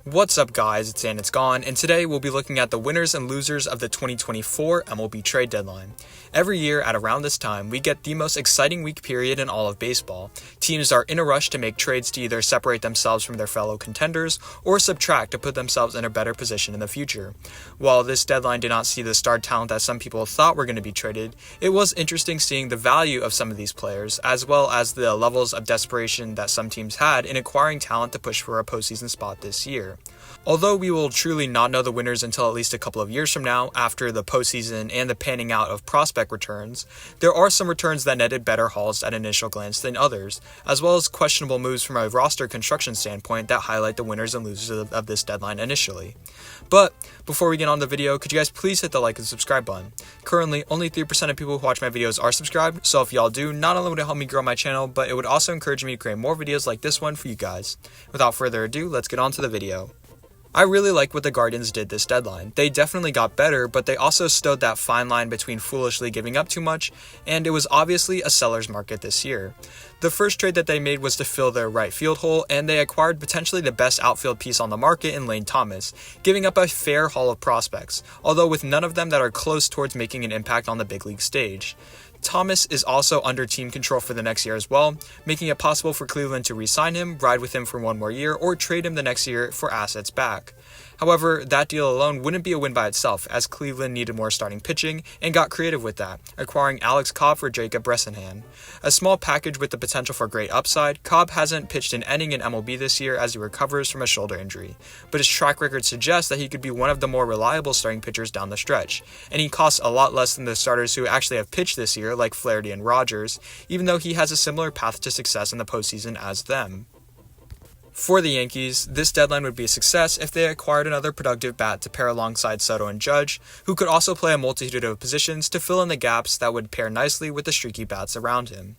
What's up guys, it's Dan, it's Gone, and today we'll be looking at the winners and losers of the 2024 MLB trade deadline. Every year at around this time, we get the most exciting week period in all of baseball. Teams are in a rush to make trades to either separate themselves from their fellow contenders or subtract to put themselves in a better position in the future. While this deadline did not see the star talent that some people thought were going to be traded, it was interesting seeing the value of some of these players, as well as the levels of desperation that some teams had in acquiring talent to push for a postseason spot this year. Although we will truly not know the winners until at least a couple of years from now, after the postseason and the panning out of prospect returns, there are some returns that netted better hauls at initial glance than others, as well as questionable moves from a roster construction standpoint that highlight the winners and losers of this deadline initially. But before we get on the video, could you guys please hit the like and subscribe button? Currently, only 3% of people who watch my videos are subscribed, so if y'all do, not only would it help me grow my channel, but it would also encourage me to create more videos like this one for you guys. Without further ado, let's get on to the video. I really like what the Guardians did this deadline. They definitely got better, but they also stood that fine line between foolishly giving up too much, and it was obviously a seller's market this year. The first trade that they made was to fill their right field hole, and they acquired potentially the best outfield piece on the market in Lane Thomas, giving up a fair haul of prospects, although with none of them that are close towards making an impact on the big league stage. Thomas is also under team control for the next year as well, making it possible for Cleveland to re-sign him, ride with him for one more year, or trade him the next year for assets back. However, that deal alone wouldn't be a win by itself, as Cleveland needed more starting pitching and got creative with that, acquiring Alex Cobb for Jacob Bressenhan. A small package with the potential for great upside, Cobb hasn't pitched an inning in MLB this year as he recovers from a shoulder injury, but his track record suggests that he could be one of the more reliable starting pitchers down the stretch, and he costs a lot less than the starters who actually have pitched this year, like Flaherty and Rogers, even though he has a similar path to success in the postseason as them. For the Yankees, this deadline would be a success if they acquired another productive bat to pair alongside Soto and Judge, who could also play a multitude of positions to fill in the gaps that would pair nicely with the streaky bats around him.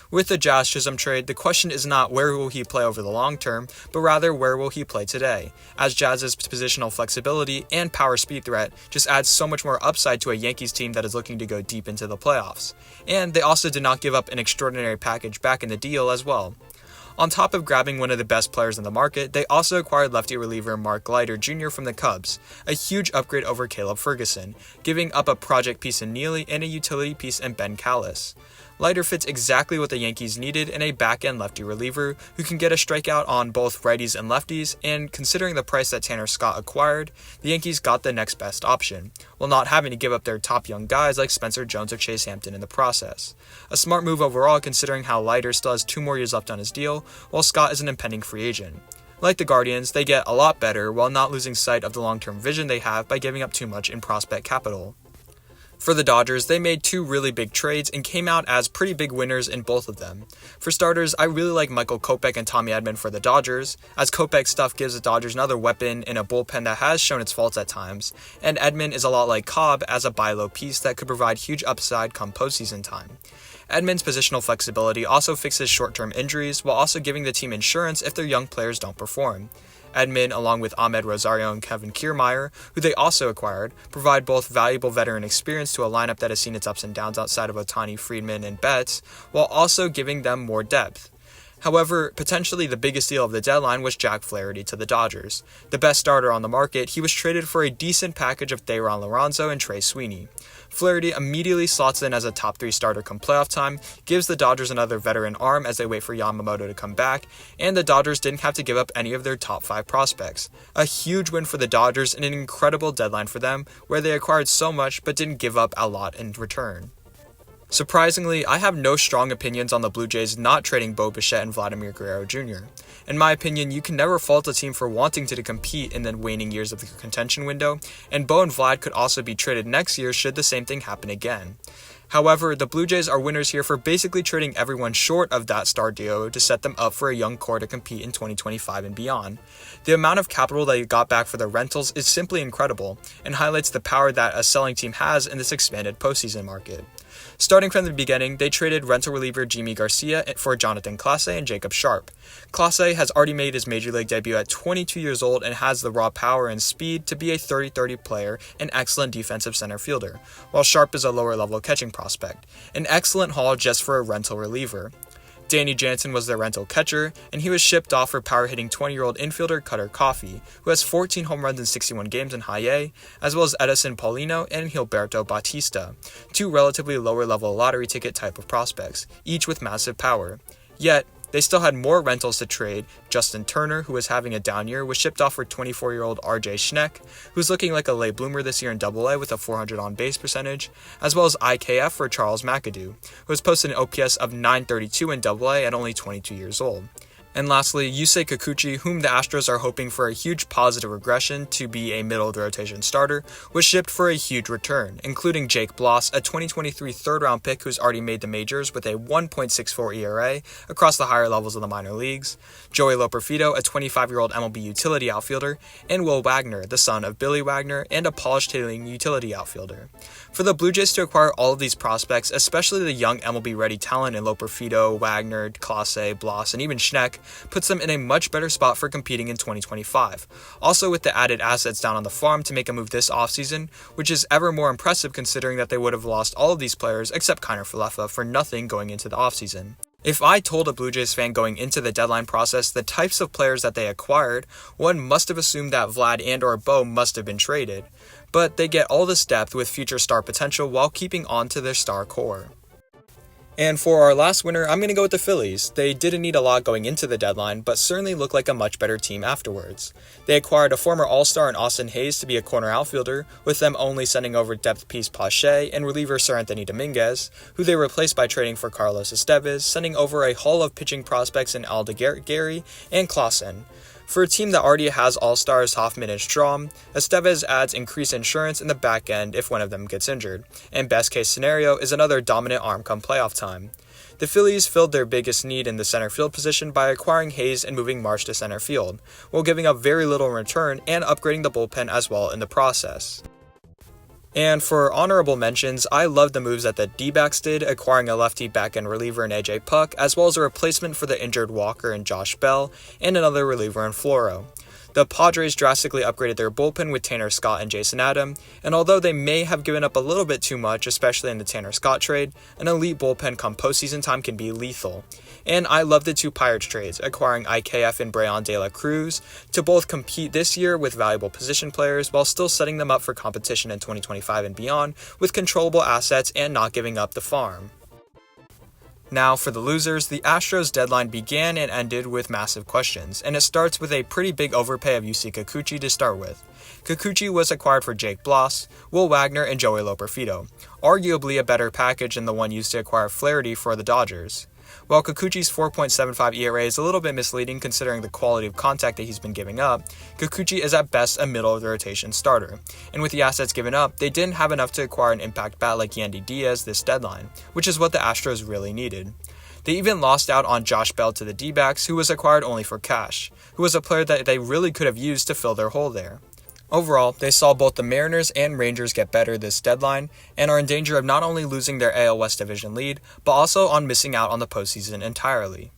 With the Jazz Chisholm trade, the question is not where will he play over the long term, but rather where will he play today, as Jazz's positional flexibility and power speed threat just adds so much more upside to a Yankees team that is looking to go deep into the playoffs. And they also did not give up an extraordinary package back in the deal as well. On top of grabbing one of the best players in the market, they also acquired lefty reliever Mark Leiter Jr. from the Cubs, a huge upgrade over Caleb Ferguson, giving up a project piece in Neely and a utility piece in Ben Callis. Leiter fits exactly what the Yankees needed in a back-end lefty reliever who can get a strikeout on both righties and lefties, and considering the price that Tanner Scott acquired, the Yankees got the next best option, while not having to give up their top young guys like Spencer Jones or Chase Hampton in the process. A smart move overall considering how Leiter still has 2 more years left on his deal, while Scott is an impending free agent. Like the Guardians, they get a lot better while not losing sight of the long-term vision they have by giving up too much in prospect capital. For the Dodgers, they made 2 really big trades and came out as pretty big winners in both of them. For starters, I really like Michael Kopech and Tommy Edman for the Dodgers, as Kopech's stuff gives the Dodgers another weapon in a bullpen that has shown its faults at times, and Edman is a lot like Cobb as a buy-low piece that could provide huge upside come postseason time. Edman's positional flexibility also fixes short-term injuries while also giving the team insurance if their young players don't perform. Edman, along with Ahmed Rosario and Kevin Kiermaier, who they also acquired, provide both valuable veteran experience to a lineup that has seen its ups and downs outside of Ohtani, Friedman, and Betts, while also giving them more depth. However, potentially the biggest deal of the deadline was Jack Flaherty to the Dodgers. The best starter on the market, he was traded for a decent package of Thayron Lorenzo and Trey Sweeney. Flaherty immediately slots in as a top 3 starter come playoff time, gives the Dodgers another veteran arm as they wait for Yamamoto to come back, and the Dodgers didn't have to give up any of their top 5 prospects. A huge win for the Dodgers and an incredible deadline for them, where they acquired so much but didn't give up a lot in return. Surprisingly, I have no strong opinions on the Blue Jays not trading Bo Bichette and Vladimir Guerrero Jr. In my opinion, you can never fault a team for wanting to compete in the waning years of the contention window, and Bo and Vlad could also be traded next year should the same thing happen again. However, the Blue Jays are winners here for basically trading everyone short of that star duo to set them up for a young core to compete in 2025 and beyond. The amount of capital they got back for their rentals is simply incredible, and highlights the power that a selling team has in this expanded postseason market. Starting from the beginning, they traded rental reliever Jimmy Garcia for Jonathan Clase and Jacob Sharp. Clase has already made his major league debut at 22 years old and has the raw power and speed to be a 30-30 player and excellent defensive center fielder, while Sharp is a lower level catching prospect. An excellent haul just for a rental reliever. Danny Jansen was their rental catcher, and he was shipped off for power-hitting 20-year-old infielder Cutter Coffey, who has 14 home runs in 61 games in High A, as well as Edison Paulino and Gilberto Bautista, two relatively lower-level lottery ticket type of prospects, each with massive power. Yet, they still had more rentals to trade. Justin Turner, who was having a down year, was shipped off for 24-year-old RJ Schneck, who's looking like a late bloomer this year in Double-A with a 400 on-base percentage, as well as IKF for Charles McAdoo, who has posted an OPS of 932 in Double-A at only 22 years old. And lastly, Yusei Kikuchi, whom the Astros are hoping for a huge positive regression to be a middle-of-the-rotation starter, was shipped for a huge return, including Jake Bloss, a 2023 third-round pick who's already made the majors with a 1.64 ERA across the higher levels of the minor leagues, Joey Loperfido, a 25-year-old MLB utility outfielder, and Will Wagner, the son of Billy Wagner, and a polished-hitting utility outfielder. For the Blue Jays to acquire all of these prospects, especially the young MLB-ready talent in Loperfido, Wagner, Clase, Bloss, and even Schneck, puts them in a much better spot for competing in 2025. Also with the added assets down on the farm to make a move this offseason, which is ever more impressive considering that they would have lost all of these players except Kiner Falefa for nothing going into the offseason. If I told a Blue Jays fan going into the deadline process the types of players that they acquired, one must have assumed that Vlad and or Bo must have been traded. But they get all this depth with future star potential while keeping on to their star core. And for our last winner, I'm going to go with the Phillies. They didn't need a lot going into the deadline, but certainly look like a much better team afterwards. They acquired a former All-Star in Austin Hayes to be a corner outfielder, with them only sending over depth piece Pache and reliever Sir Anthony Dominguez, who they replaced by trading for Carlos Estevez, sending over a haul of pitching prospects in Alda Gary and Clausen. For a team that already has all-stars Hoffman and Strom, Estevez adds increased insurance in the back end if one of them gets injured, and best case scenario is another dominant arm come playoff time. The Phillies filled their biggest need in the center field position by acquiring Hayes and moving Marsh to center field, while giving up very little in return and upgrading the bullpen as well in the process. And for honorable mentions, I love the moves that the D-backs did, acquiring a lefty back-end reliever in AJ Puck, as well as a replacement for the injured Walker and Josh Bell, and another reliever in Floro. The Padres drastically upgraded their bullpen with Tanner Scott and Jason Adam, and although they may have given up a little bit too much, especially in the Tanner Scott trade, an elite bullpen come postseason time can be lethal. And I love the two Pirates trades, acquiring IKF and Brayon De La Cruz to both compete this year with valuable position players while still setting them up for competition in 2025 and beyond with controllable assets and not giving up the farm. Now, for the losers, the Astros deadline began and ended with massive questions, and it starts with a pretty big overpay of Yusei Kikuchi to start with. Kikuchi was acquired for Jake Bloss, Will Wagner, and Joey Loperfido, arguably a better package than the one used to acquire Flaherty for the Dodgers. While Kikuchi's 4.75 ERA is a little bit misleading considering the quality of contact that he's been giving up, Kikuchi is at best a middle-of-the-rotation starter, and with the assets given up, they didn't have enough to acquire an impact bat like Yandy Diaz this deadline, which is what the Astros really needed. They even lost out on Josh Bell to the D-backs, who was acquired only for cash, who was a player that they really could have used to fill their hole there. Overall, they saw both the Mariners and Rangers get better this deadline and are in danger of not only losing their AL West division lead, but also on missing out on the postseason entirely.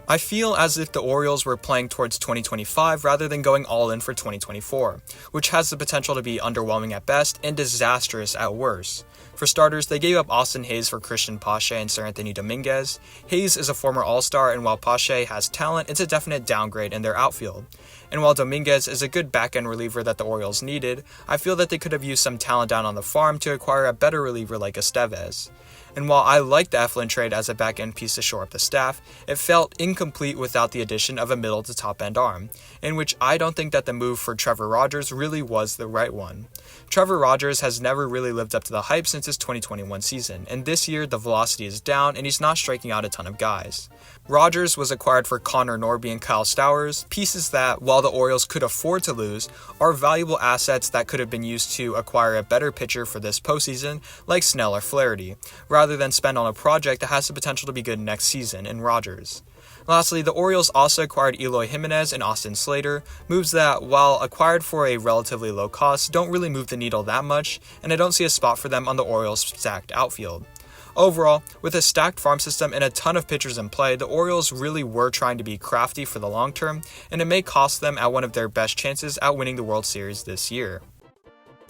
I feel as if the Orioles were playing towards 2025 rather than going all in for 2024, which has the potential to be underwhelming at best and disastrous at worst. For starters, they gave up Austin Hayes for Christian Pache and Sir Anthony Dominguez. Hayes is a former All-Star, and while Pache has talent, it's a definite downgrade in their outfield. And while Dominguez is a good back-end reliever that the Orioles needed, I feel that they could have used some talent down on the farm to acquire a better reliever like Estevez. And while I like the Eflin trade as a back-end piece to shore up the staff, it felt incomplete without the addition of a middle to top-end arm, in which I don't think that the move for Trevor Rogers really was the right one. Trevor Rogers has never really lived up to the hype since his 2021 season, and this year the velocity is down and he's not striking out a ton of guys. Rogers was acquired for Connor Norby and Kyle Stowers, pieces that, while the Orioles could afford to lose, are valuable assets that could have been used to acquire a better pitcher for this postseason, like Snell or Flaherty, rather than spend on a project that has the potential to be good next season in Rogers. Lastly, the Orioles also acquired Eloy Jimenez and Austin Slater, moves that, while acquired for a relatively low cost, don't really move the needle that much, and I don't see a spot for them on the Orioles' stacked outfield. Overall, with a stacked farm system and a ton of pitchers in play, the Orioles really were trying to be crafty for the long term, and it may cost them at one of their best chances at winning the World Series this year.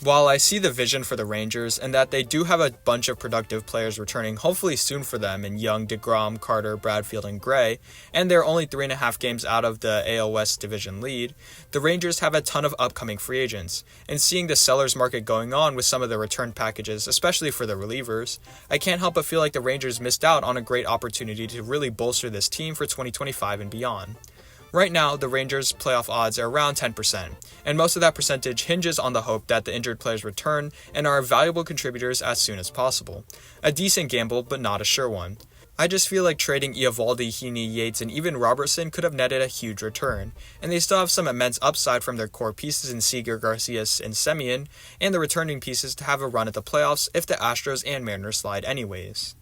While I see the vision for the Rangers and that they do have a bunch of productive players returning hopefully soon for them in Young, DeGrom, Carter, Bradfield, and Gray, and they're only 3.5 games out of the AL West division lead, the Rangers have a ton of upcoming free agents, and seeing the sellers market going on with some of the return packages, especially for the relievers, I can't help but feel like the Rangers missed out on a great opportunity to really bolster this team for 2025 and beyond. Right now, the Rangers' playoff odds are around 10%, and most of that percentage hinges on the hope that the injured players return and are valuable contributors as soon as possible. A decent gamble, but not a sure one. I just feel like trading Eovaldi, Heaney, Yates, and even Robertson could have netted a huge return, and they still have some immense upside from their core pieces in Seager, Garcias, and Semien, and the returning pieces to have a run at the playoffs if the Astros and Mariners slide anyways.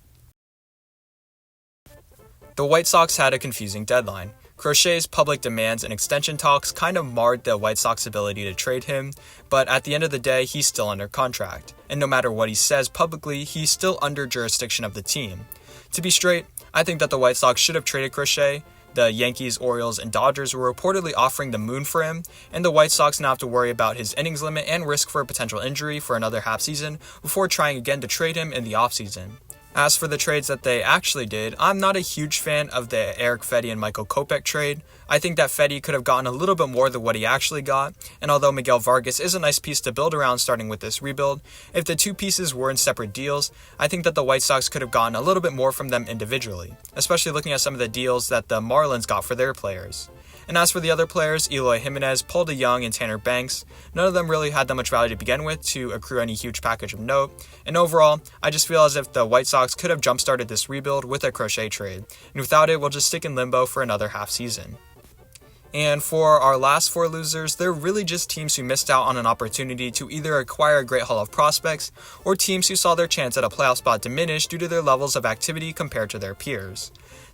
The White Sox had a confusing deadline. Crochet's public demands and extension talks kind of marred the White Sox ability to trade him, but at the end of the day, he's still under contract, and no matter what he says publicly, he's still under jurisdiction of the team. To be straight, I think that the White Sox should have traded Crochet. The Yankees, Orioles, and Dodgers were reportedly offering the moon for him, and the White Sox now have to worry about his innings limit and risk for a potential injury for another half season before trying again to trade him in the offseason. As for the trades that they actually did, I'm not a huge fan of the Eric Fedde and Michael Kopech trade. I think that Fedde could have gotten a little bit more than what he actually got, and although Miguel Vargas is a nice piece to build around starting with this rebuild, if the two pieces were in separate deals, I think that the White Sox could have gotten a little bit more from them individually, especially looking at some of the deals that the Marlins got for their players. And as for the other players, Eloy Jimenez, Paul DeJong, and Tanner Banks, none of them really had that much value to begin with to accrue any huge package of note, and overall, I just feel as if the White Sox could have jump-started this rebuild with a Crochet trade, and without it, we'll just stick in limbo for another half season. And for our last four losers, they're really just teams who missed out on an opportunity to either acquire a great haul of prospects, or teams who saw their chance at a playoff spot diminish due to their levels of activity compared to their peers.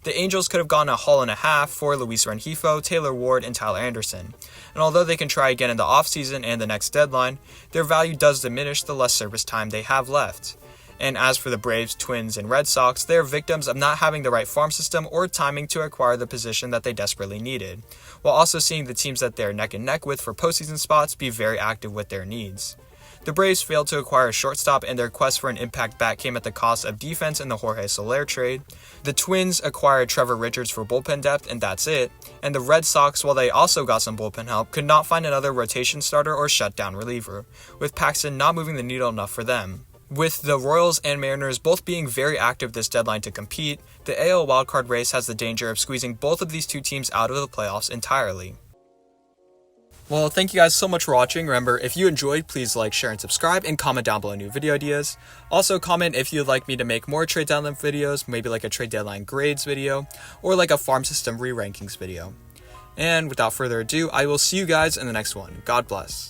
The Angels could have gone a haul and a half for Luis Rengifo, Taylor Ward, and Tyler Anderson, and although they can try again in the offseason and the next deadline, their value does diminish the less service time they have left. And as for the Braves, Twins, and Red Sox, they are victims of not having the right farm system or timing to acquire the position that they desperately needed, while also seeing the teams that they're neck and neck with for postseason spots be very active with their needs. The Braves failed to acquire a shortstop, and their quest for an impact bat came at the cost of defense in the Jorge Soler trade. The Twins acquired Trevor Richards for bullpen depth, and that's it. And the Red Sox, while they also got some bullpen help, could not find another rotation starter or shutdown reliever, with Paxton not moving the needle enough for them. With the Royals and Mariners both being very active this deadline to compete, the AL wildcard race has the danger of squeezing both of these two teams out of the playoffs entirely. Well, thank you guys so much for watching. Remember, if you enjoyed, please like, share, and subscribe, and comment down below new video ideas. Also, comment if you'd like me to make more trade deadline videos, maybe like a trade deadline grades video, or like a farm system re-rankings video. And without further ado, I will see you guys in the next one. God bless.